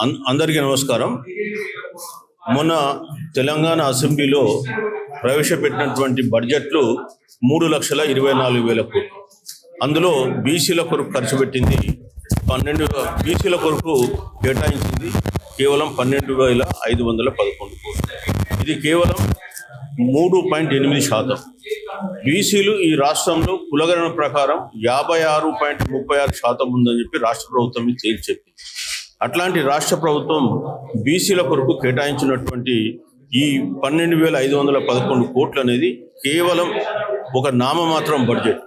అందరికీ నమస్కారం. మొన్న తెలంగాణ అసెంబ్లీలో ప్రవేశపెట్టినటువంటి బడ్జెట్లు 3,24,000 కోట్లు. అందులో బీసీల కొరకు ఖర్చు పెట్టింది 12, బీసీల కొరకు కేటాయించింది కేవలం 12,511 కోట్లు. ఇది కేవలం 3.8%. బీసీలు ఈ రాష్ట్రంలో కులగణన ప్రకారం 56.36% ఉందని చెప్పి రాష్ట్ర ప్రభుత్వం తేల్చి చెప్పింది. అట్లాంటి రాష్ట్ర ప్రభుత్వం బీసీల కొరకు కేటాయించినటువంటి ఈ 12,511 కోట్లు అనేది కేవలం ఒక నామమాత్రం బడ్జెట్.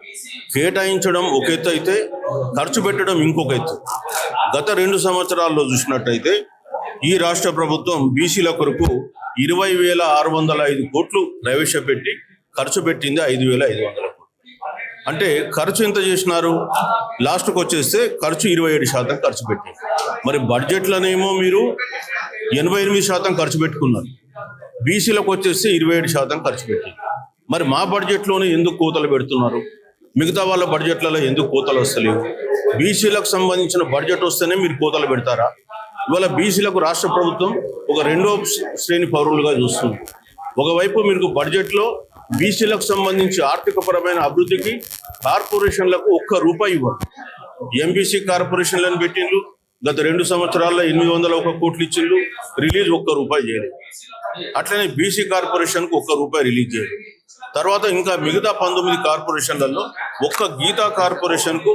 కేటాయించడం ఒక ఎత్తు అయితే ఖర్చు పెట్టడం ఇంకొక ఎత్తు. గత 2 సంవత్సరాల్లో చూసినట్టయితే ఈ రాష్ట్ర ప్రభుత్వం బీసీల కొరకు 20,605 కోట్లు ప్రవేశపెట్టి ఖర్చు పెట్టింది 5,500 కోట్లు. అంటే ఖర్చు ఎంత చేసినారు? లాస్ట్కి వచ్చేస్తే ఖర్చు 27% ఖర్చు పెట్టింది. మరి బడ్జెట్లనేమో మీరు 88% ఖర్చు పెట్టుకున్నారు, బీసీలకు వచ్చేస్తే 27% ఖర్చు పెట్టింది. మరి మా బడ్జెట్లోనే ఎందుకు కోతలు పెడుతున్నారు? మిగతా వాళ్ళ బడ్జెట్లలో ఎందుకు కోతలు వస్తలేవు? బీసీలకు సంబంధించిన బడ్జెట్ వస్తేనే మీరు కోతలు పెడతారా? ఇవాళ బీసీలకు రాష్ట్ర ప్రభుత్వం ఒక 2వ శ్రేణి పౌరులుగా చూస్తుంది. ఒకవైపు మీకు బడ్జెట్లో బీసీలకు సంబంధించి ఆర్థికపరమైన అభివృద్ధికి కార్పొరేషన్లకు ₹1 ఇవ్వరు. ఎంబీసీ కార్పొరేషన్లను పెట్టిండ్రు. గత 2 సంవత్సరాల్లో 801 కోట్లు ఇచ్చిండ్రు, రిలీజ్ ₹1 చేయలేదు. అట్లనే బీసీ కార్పొరేషన్కు ₹1 రిలీజ్ చేయలేదు. తర్వాత ఇంకా మిగతా 19 కార్పొరేషన్లలో ఒక్క గీతా కార్పొరేషన్కు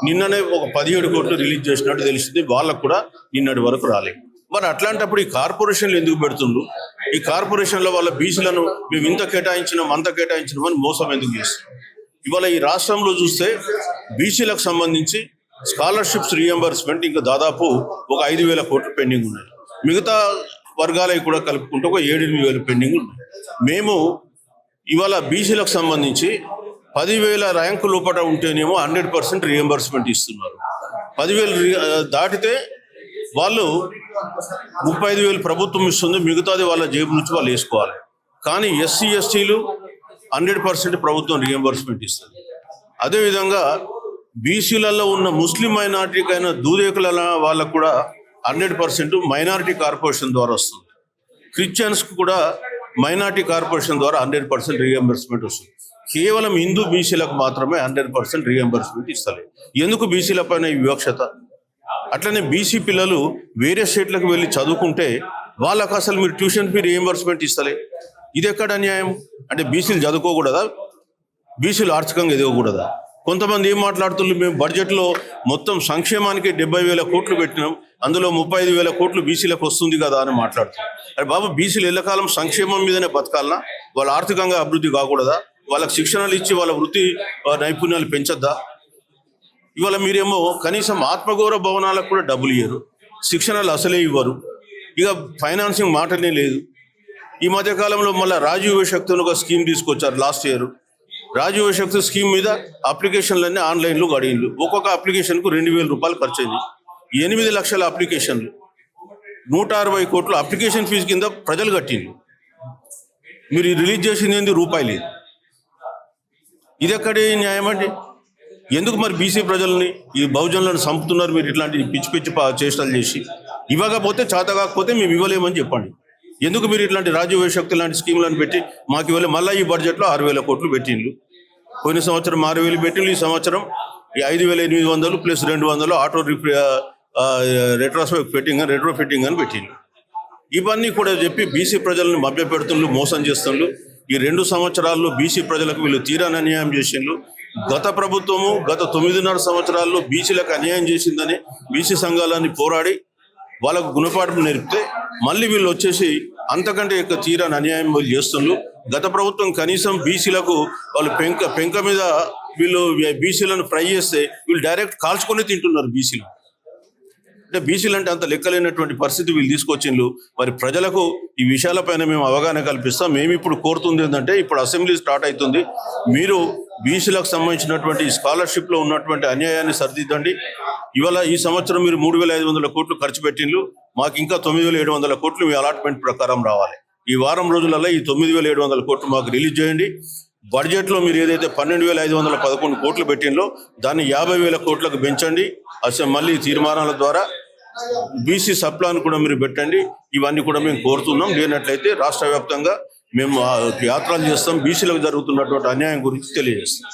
నిన్ననే ఒక 17 కోట్లు రిలీజ్ చేసినట్టు తెలిసింది. వాళ్ళకు కూడా నిన్నటి వరకు రాలేదు. మరి అట్లాంటప్పుడు ఈ కార్పొరేషన్లు ఎందుకు పెడుతుండ్రు? ఈ కార్పొరేషన్ల వల్ల బీసీలను మేము ఇంత కేటాయించినాం అంత కేటాయించినాం అని మోసం ఎందుకు చేస్తున్నాం? ఇవాళ ఈ రాష్ట్రంలో చూస్తే బీసీలకు సంబంధించి స్కాలర్షిప్స్ రీఎంబర్స్మెంట్ ఇంకా దాదాపు ఒక 5,000 కోట్లు పెండింగ్ ఉన్నాయి. మిగతా వర్గాలకి కూడా కలుపుకుంటే ఒక 7,000-8,000 పెండింగ్ ఉన్నాయి. మేము ఇవాళ బీసీలకు సంబంధించి 10,000 ర్యాంకు లోపల ఉంటేనేమో 100% రీఎంబర్స్మెంట్ ఇస్తున్నారు. 10,000 దాటితే వాళ్ళు 35,000 ప్రభుత్వం ఇస్తుంది, మిగతాది వాళ్ళ జేబు నుంచి వాళ్ళు వేసుకోవాలి. కానీ ఎస్సీ ఎస్టీలు 100% ప్రభుత్వం రీఎంబర్స్మెంట్ ఇస్తుంది. అదేవిధంగా బీసీలలో ఉన్న ముస్లిం మైనార్టీకైనా దూదేకుల వాళ్ళకు కూడా 100% మైనారిటీ కార్పొరేషన్ ద్వారా వస్తుంది. క్రిస్టియన్స్కి కూడా మైనారిటీ కార్పొరేషన్ ద్వారా 100% రీఎంబర్స్మెంట్ వస్తుంది. కేవలం హిందూ బీసీలకు మాత్రమే 100% రీఎంబర్స్మెంట్ ఇస్తలేదు. ఎందుకు బీసీల పైన ఈ వివక్షత? అట్లనే బీసీ పిల్లలు వేరే స్టేట్లకు వెళ్ళి చదువుకుంటే వాళ్ళకు అసలు మీరు ట్యూషన్ ఫీ రీఎంబర్స్మెంట్ ఇస్తలే. ఇది ఎక్కడ అన్యాయం? అంటే బీసీలు చదువుకోకూడదా? బీసీలు ఆర్థికంగా ఎదగకూడదా? కొంతమంది ఏం మాట్లాడుతున్నారు, మేము బడ్జెట్లో మొత్తం సంక్షేమానికి 70,000 కోట్లు పెట్టినాం, అందులో 35,000 కోట్లు బీసీలకు వస్తుంది కదా అని మాట్లాడుతున్నారు. అరే బాబు, బీసీలు ఎల్లకాలం సంక్షేమం మీదనే బతకాలనా? వాళ్ళు ఆర్థికంగా అభివృద్ధి కాకూడదా? వాళ్ళకి శిక్షణలు ఇచ్చి వాళ్ళ వృత్తి నైపుణ్యాలు పెంచద్దా? ఇవాళ మీరేమో కనీసం ఆత్మగౌరవ భవనాలకు కూడా డబ్బులు ఇవ్వరు, శిక్షణలు అసలే ఇవ్వరు, ఇక ఫైనాన్సింగ్ మాటనే లేదు. ఈ మధ్యకాలంలో మళ్ళీ రాజీవ్ శక్తిని ఒక స్కీమ్ తీసుకొచ్చారు లాస్ట్ ఇయర్. రాజీవ్ శక్తి స్కీమ్ మీద అప్లికేషన్లన్నీ ఆన్లైన్లో గడియిండ్లు. ఒక్కొక్క అప్లికేషన్కు ₹2,000 ఖర్చు అయింది. 8 లక్షల అప్లికేషన్లు, 160 కోట్లు అప్లికేషన్ ఫీజు కింద ప్రజలు కట్టిండ్రు. మీరు రిలీజ్ చేసింది ఏంది? ₹1 లేదు. ఇది ఎక్కడే న్యాయం అండి? ఎందుకు మరి బీసీ ప్రజల్ని ఈ బహుజనులను చంపుతున్నారు మీరు ఇట్లాంటి పిచ్చి పిచ్చి చేష్టలు చేసి? ఇవ్వకపోతే చేత కాకపోతే మేము ఇవ్వలేమని చెప్పండి. ఎందుకు మీరు ఇట్లాంటి రాజీవ్ శక్తి లాంటి స్కీములను పెట్టి మాకు ఇవ్వలేదు? మళ్ళీ ఈ బడ్జెట్లో 6,000 కోట్లు పెట్టిండ్రు. పోయిన సంవత్సరం 6,000 పెట్టిండ్రు, ఈ సంవత్సరం 5,800 ప్లస్ 200 ఆటో రెట్రో ఫిట్టింగ్ అని పెట్టిండ్రు. ఇవన్నీ కూడా చెప్పి బీసీ ప్రజలను మభ్యపెడుతుండ్రు, మోసం చేస్తుండ్రు. ఈ 2 సంవత్సరాల్లో బీసీ ప్రజలకు వీళ్ళు తీరాని అన్యాయం చేసిండ్రు. గత ప్రభుత్వము గత 9.5 సంవత్సరాల్లో బీసీలకు అన్యాయం చేసిందని బీసీ సంఘాలని పోరాడి వాళ్ళకు గుణపాఠం నేర్పితే మళ్ళీ వీళ్ళు వచ్చేసి అంతకంటే ఎక్కువ తీరాని అన్యాయం వీళ్ళు చేస్తున్నారు. గత ప్రభుత్వం కనీసం బీసీలకు వాళ్ళు పెంక మీద వీళ్ళు బీసీలను ఫ్రై చేస్తే వీళ్ళు డైరెక్ట్ కాల్చుకొని తింటున్నారు బీసీలు. అంటే బీసీలు అంటే అంత లెక్కలేనటువంటి పరిస్థితి వీళ్ళు తీసుకొచ్చిండ్రు. మరి ప్రజలకు ఈ విషయాలపైన మేము అవగాహన కల్పిస్తాం. మేము ఇప్పుడు కోరుతుంది ఏంటంటే, ఇప్పుడు అసెంబ్లీ స్టార్ట్ అవుతుంది, మీరు బీసీలకు సంబంధించినటువంటి స్కాలర్షిప్లో ఉన్నటువంటి అన్యాయాన్ని సరిదిద్దండి. ఇవాళ ఈ సంవత్సరం మీరు 3,500 కోట్లు ఖర్చు పెట్టిండ్రు, మాకు ఇంకా 9,700 కోట్లు మీ అలాట్మెంట్ ప్రకారం రావాలి. ఈ వారం రోజులలో ఈ 9,700 కోట్లు మాకు రిలీజ్ చేయండి. బడ్జెట్లో మీరు ఏదైతే 12,511 కోట్లు పెట్టిందో దాన్ని 50,000 కోట్లకు పెంచండి. అసలు మళ్ళీ తీర్మానాల ద్వారా బీసీ సప్లాన్ కూడా మీరు పెట్టండి. ఇవన్నీ కూడా మేము కోరుతున్నాం. లేనట్లయితే రాష్ట్ర వ్యాప్తంగా మేము యాత్రలు చేస్తాం. బీసీలకు జరుగుతున్నటువంటి అన్యాయం గురించి తెలియజేస్తాం.